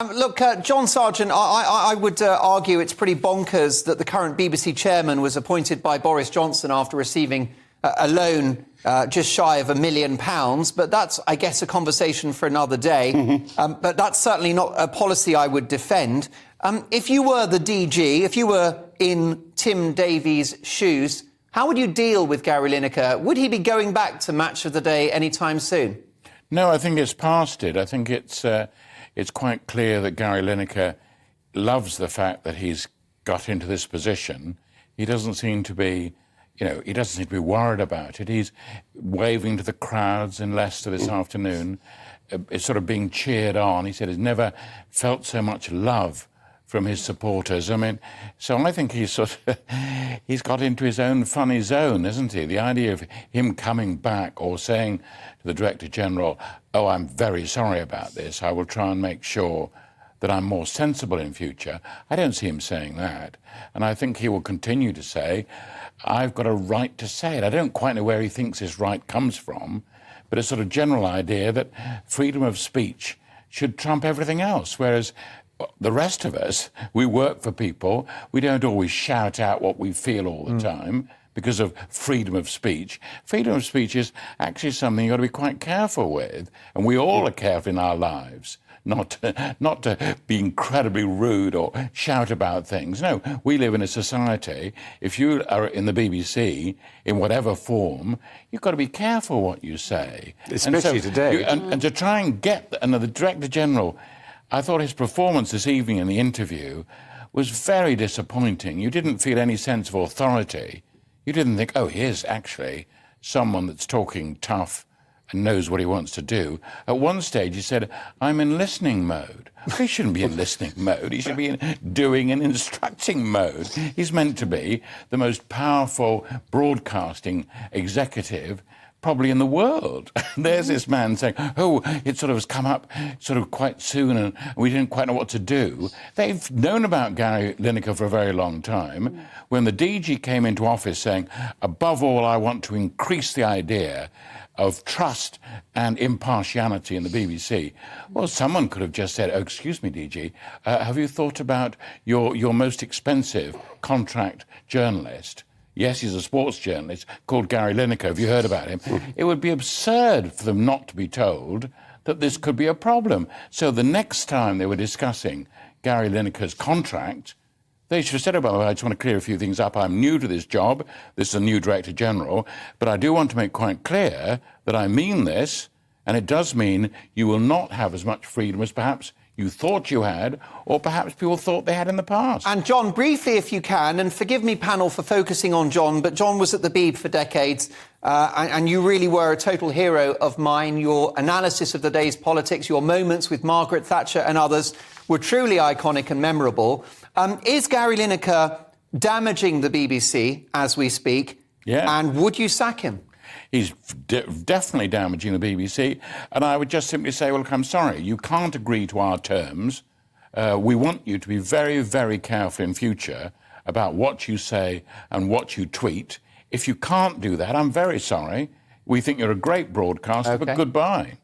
Look, John Sargent, I would argue it's pretty bonkers that the current BBC chairman was appointed by Boris Johnson after receiving a loan just shy of £1 million. But that's, I guess, a conversation for another day. But that's certainly not a policy I would defend. If you were the DG, if you were in Tim Davies' shoes, how would you deal with Gary Lineker? Would he be going back to Match of the Day anytime soon? No, I think it's past it. I think it's quite clear that Gary Lineker loves the fact that he's got into this position. He doesn't seem to be, he doesn't seem to be worried about it. He's waving to the crowds in Leicester this afternoon. It's sort of being cheered on. He said he's never felt so much love from his supporters. I mean, so I think he's he's got into his own funny zone, isn't he? The idea of him coming back or saying to the Director General, "Oh, I'm very sorry about this. I will try and make sure that I'm more sensible in future." I don't see him saying that. And I think he will continue to say, "I've got a right to say it." I don't quite know where he thinks his right comes from, but a sort of general idea that freedom of speech should trump everything else, whereas the rest of us, we work for people. We don't always shout out what we feel all the time because of freedom of speech. Freedom of speech is actually something you've got to be quite careful with. And we all are careful in our lives, not to be incredibly rude or shout about things. No, we live in a society. If you are in the BBC, in whatever form, you've got to be careful what you say. Especially today. And to try and get the Director General, I thought his performance this evening in the interview was very disappointing. You didn't feel any sense of authority. You didn't think, oh, here's actually someone that's talking tough and knows what he wants to do. At one stage, he said, "I'm in listening mode." He shouldn't be in listening mode. He should be in doing and instructing mode. He's meant to be the most powerful broadcasting executive probably in the world. There's this man saying, "Oh, it sort of has come up sort of quite soon and we didn't quite know what to do." They've known about Gary Lineker for a very long time. When the DG came into office saying, "Above all, I want to increase the idea of trust and impartiality in the BBC," well, someone could have just said, "Oh, excuse me, DG, have you thought about your most expensive contract journalist? Yes, he's a sports journalist called Gary Lineker. Have you heard about him?" It would be absurd for them not to be told that this could be a problem. So the next time they were discussing Gary Lineker's contract, they should have said, "Oh, by the way, I just want to clear a few things up. I'm new to this job. This is a new Director General. But I do want to make quite clear that I mean this, and it does mean you will not have as much freedom as perhaps you thought you had, or perhaps people thought they had in the past." And John, briefly, if you can, and forgive me, panel, for focusing on John, but John was at the Beeb for decades, and you really were a total hero of mine. Your analysis of the day's politics, your moments with Margaret Thatcher and others were truly iconic and memorable. Is Gary Lineker damaging the BBC as we speak? Yeah. And would you sack him? He's definitely damaging the BBC. And I would just simply say, well, look, I'm sorry, you can't agree to our terms. We want you to be very, very careful in future about what you say and what you tweet. If you can't do that, I'm very sorry. We think you're a great broadcaster, but goodbye.